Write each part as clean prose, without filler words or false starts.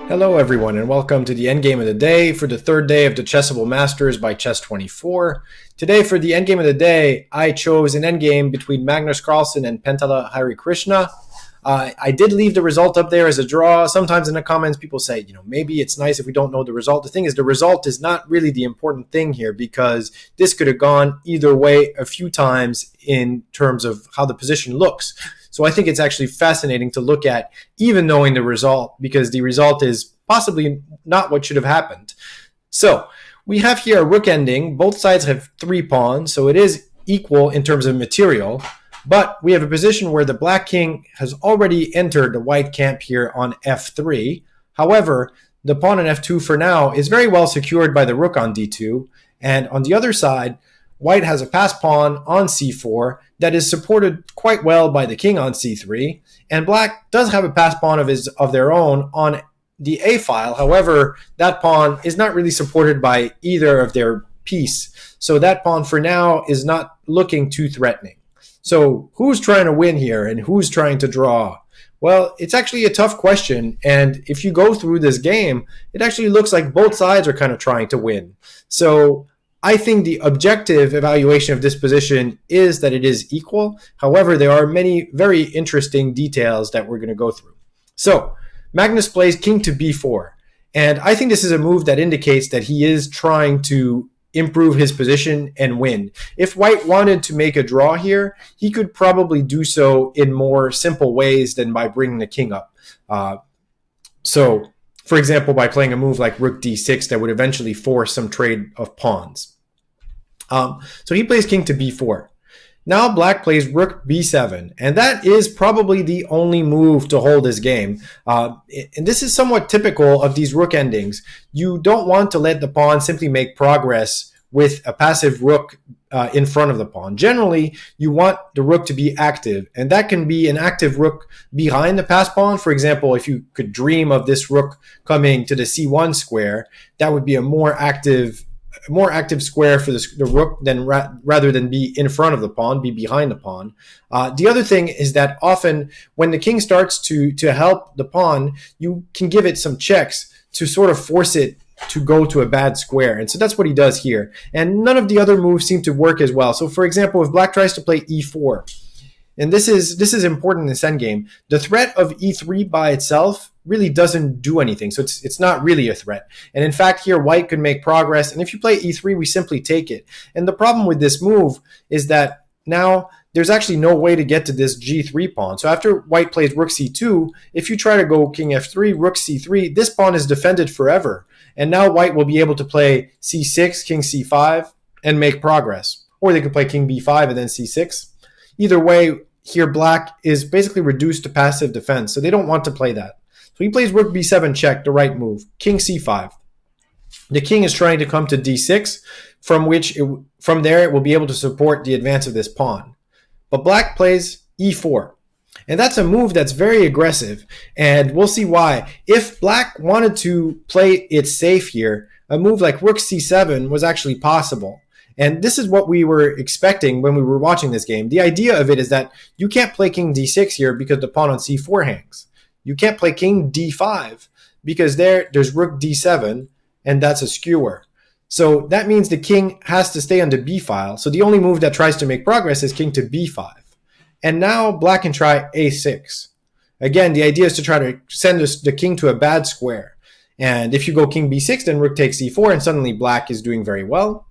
Hello everyone and welcome to the Endgame of the day for the third day of the Chessable Masters by Chess24. Today for the Endgame of the day, I chose an endgame between Magnus and Pentala Krishna. I did leave the result up there as a draw. Sometimes in the comments people say, maybe it's nice if we don't know the result. The thing is, the result is not really the important thing here because this could have gone either way a few times in terms of how the position looks. So I think it's actually fascinating to look at even knowing the result because the result is possibly not what should have happened. So we have here a rook ending. Both sides have 3 pawns, so it is equal in terms of material. But we have a position where the black king has already entered the white camp here on f3. However, the pawn on f2 for now is very well secured by the rook on d2. And on the other side, white has a passed pawn on c4 that is supported quite well by the king on c3. And black does have a passed pawn of their own on the a file. However, that pawn is not really supported by either of their piece. So that pawn for now is not looking too threatening. So who's trying to win here and who's trying to draw? Well, it's actually a tough question. And if you go through this game, it actually looks like both sides are kind of trying to win. So I think the objective evaluation of this position is that it is equal. However, there are many very interesting details that we're going to go through. So Magnus plays king to b4. And I think this is a move that indicates that he is trying to improve his position and win. If white wanted to make a draw here, he could probably do so in more simple ways than by bringing the king up. So, for example, by playing a move like rook d6 that would eventually force some trade of pawns. So he plays king to b4. Now black plays rook b7, and that is probably the only move to hold this game. And this is somewhat typical of these rook endings. You don't want to let the pawn simply make progress with a passive rook in front of the pawn. Generally, you want the rook to be active, and that can be an active rook behind the passed pawn. For example, if you could dream of this rook coming to the c1 square, that would be a more active square for the rook than rather than be in front of the pawn, be behind the pawn. The other thing is that often when the king starts to help the pawn, you can give it some checks to sort of force it to go to a bad square. And so that's what he does here. And none of the other moves seem to work as well. So for example, if black tries to play e4, and this is important in this endgame, the threat of e3 by itself really doesn't do anything. So it's not really a threat. And in fact, here white could make progress. And if you play e3, we simply take it. And the problem with this move is that now there's actually no way to get to this g3 pawn. So after white plays rook c2, if you try to go king f3, rook c3, this pawn is defended forever. And now white will be able to play c6, king c5, and make progress. Or they could play king b5 and then c6. Either way, here black is basically reduced to passive defense, so they don't want to play that. So he plays rook b7 check, the right move, king c5. The king is trying to come to d6, from there it will be able to support the advance of this pawn. But black plays e4. And that's a move that's very aggressive, and we'll see why. If black wanted to play it safe here, a move like rook c7 was actually possible. And this is what we were expecting when we were watching this game. The idea of it is that you can't play king d6 here because the pawn on c4 hangs. You can't play king d5 because there's rook d7, and that's a skewer. So that means the king has to stay on the b file. So the only move that tries to make progress is king to b5. And now black can try a6. Again, the idea is to try to send the king to a bad square. And if you go king b6, then rook takes c4, and suddenly black is doing very well.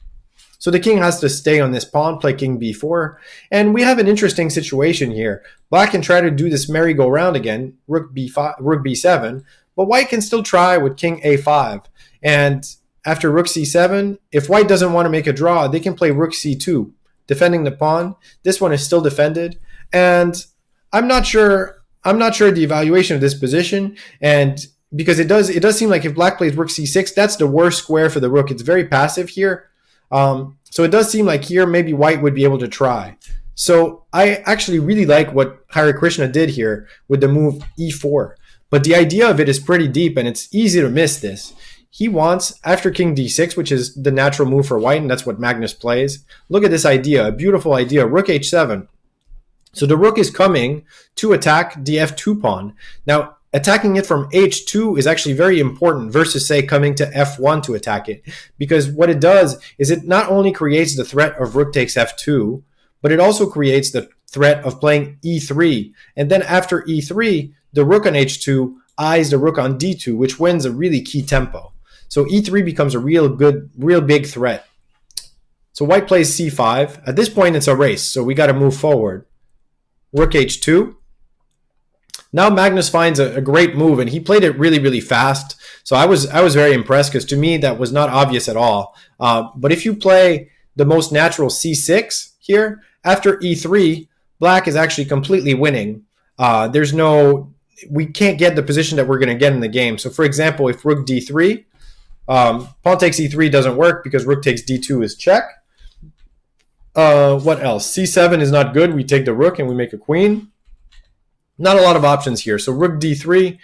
So the king has to stay on this pawn, play king b4. And we have an interesting situation here. Black can try to do this merry-go-round again, rook b7, but white can still try with king a5. And after rook c7, if white doesn't want to make a draw, they can play rook c2, defending the pawn. This one is still defended. And I'm not sure the evaluation of this position, and because it does seem like if black plays rook c6, that's the worst square for the rook. It's very passive here. So it does seem like here maybe white would be able to try. So I actually really like what Hare Krishna did here with the move e4. But the idea of it is pretty deep, and it's easy to miss this. He wants, after king d6, which is the natural move for white, and that's what Magnus plays. Look at this idea, a beautiful idea, rook h7. So the rook is coming to attack the f2 pawn. Now, attacking it from h2 is actually very important versus, say, coming to f1 to attack it. Because what it does is it not only creates the threat of rook takes f2, but it also creates the threat of playing e3. And then after e3, the rook on h2 eyes the rook on d2, which wins a really key tempo. So e3 becomes a real big threat. So white plays c5. At this point, it's a race, so we got to move forward. Rook h2. Now Magnus finds a great move, and he played it really, really fast. So I was very impressed, because to me that was not obvious at all. But if you play the most natural c6 here, after e3, black is actually completely winning. We can't get the position that we're going to get in the game. So for example, if rook d3, pawn takes e3 doesn't work because rook takes d2 is check. What else? c7 is not good. We take the rook and we make a queen. Not a lot of options here. So rook d3,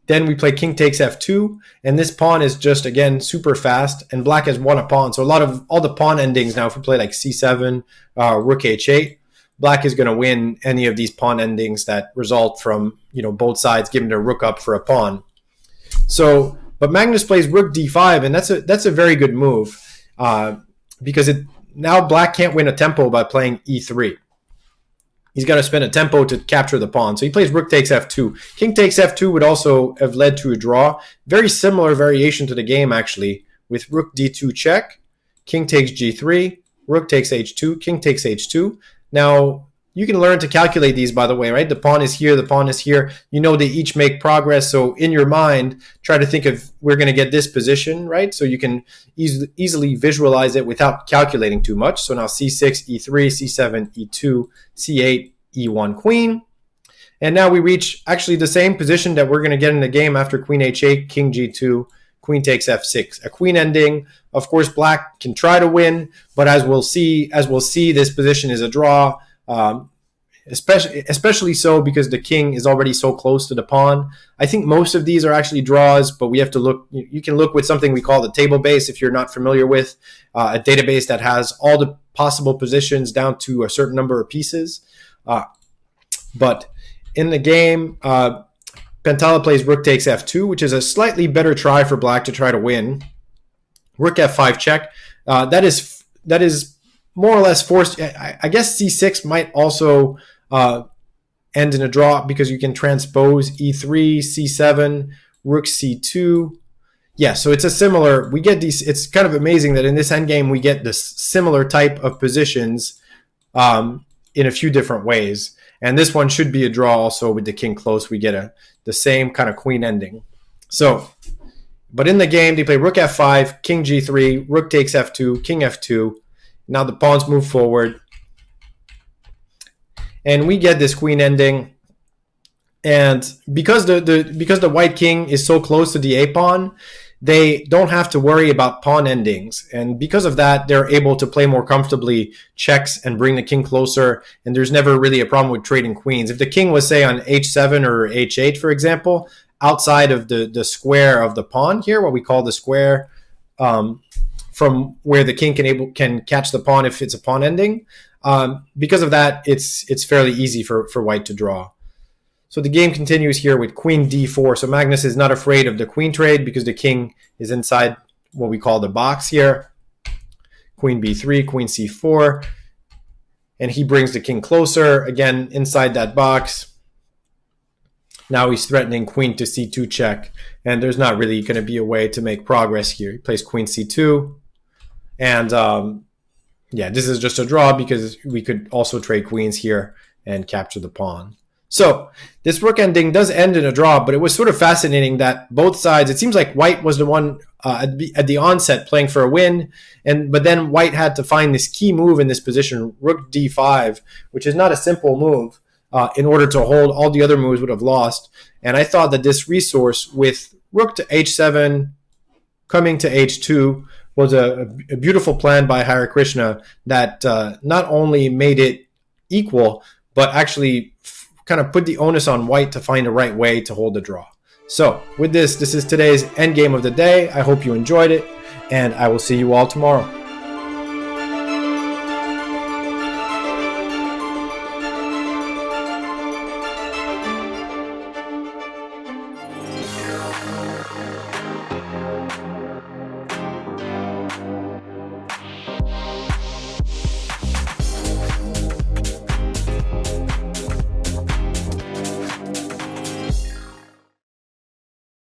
then we play king takes f2, and this pawn is just, again, super fast, and black has won a pawn. So all the pawn endings now, if we play like c7, rook h8, black is going to win any of these pawn endings that result from, both sides giving their rook up for a pawn. So, but Magnus plays rook d5, and that's a very good move, because now black can't win a tempo by playing e3. He's got to spend a tempo to capture the pawn. So he plays rook takes f2. King takes f2 would also have led to a draw. Very similar variation to the game, actually, with rook d2 check, king takes g3, rook takes h2, king takes h2. Now, you can learn to calculate these, by the way, right? The pawn is here, the pawn is here. They each make progress. So in your mind, try to think of, we're going to get this position, right? So you can easily visualize it without calculating too much. So now c6, e3, c7, e2, c8, e1, queen. And now we reach actually the same position that we're going to get in the game after queen h8, king g2, queen takes f6. A queen ending. Of course, black can try to win, but as we'll see, this position is a draw. Especially so because the king is already so close to the pawn. I think most of these are actually draws, but we have to look. You can look with something we call the table base if you're not familiar with a database that has all the possible positions down to a certain number of pieces. But in the game, Pentala plays rook takes f2, which is a slightly better try for black to try to win. Rook f5 check. That is more or less forced. I guess c6 might also end in a draw because you can transpose e3, c7, rook c2. Yeah, so it's a similar. We get these. It's kind of amazing that in this endgame we get this similar type of positions in a few different ways. And this one should be a draw also with the king close. We get the same kind of queen ending. So, but in the game they play rook f5, king g3, rook takes f2, king f2. Now the pawns move forward. And we get this queen ending. And because the white king is so close to the a pawn, they don't have to worry about pawn endings. And because of that, they're able to play more comfortably checks and bring the king closer. And there's never really a problem with trading queens. If the king was, say, on h7 or h8, for example, outside of the square of the pawn here, what we call the square, from where the king can catch the pawn if it's a pawn ending. Because of that, it's fairly easy for white to draw. So the game continues here with queen d4. So Magnus is not afraid of the queen trade because the king is inside what we call the box here. Queen b3, queen c4. And he brings the king closer, again, inside that box. Now he's threatening queen to c2 check. And there's not really going to be a way to make progress here. He plays queen c2. And yeah, this is just a draw because we could also trade queens here and capture the pawn. So this rook ending does end in a draw, but it was sort of fascinating that both sides, it seems like white was the one at the onset playing for a win, but then white had to find this key move in this position, rook d5, which is not a simple move in order to hold. All the other moves would have lost. And I thought that this resource with rook to h7, coming to h2, was a beautiful plan by Hare Krishna that not only made it equal, but actually kind of put the onus on white to find the right way to hold the draw. So with this is today's endgame of the day. I hope you enjoyed it, and I will see you all tomorrow.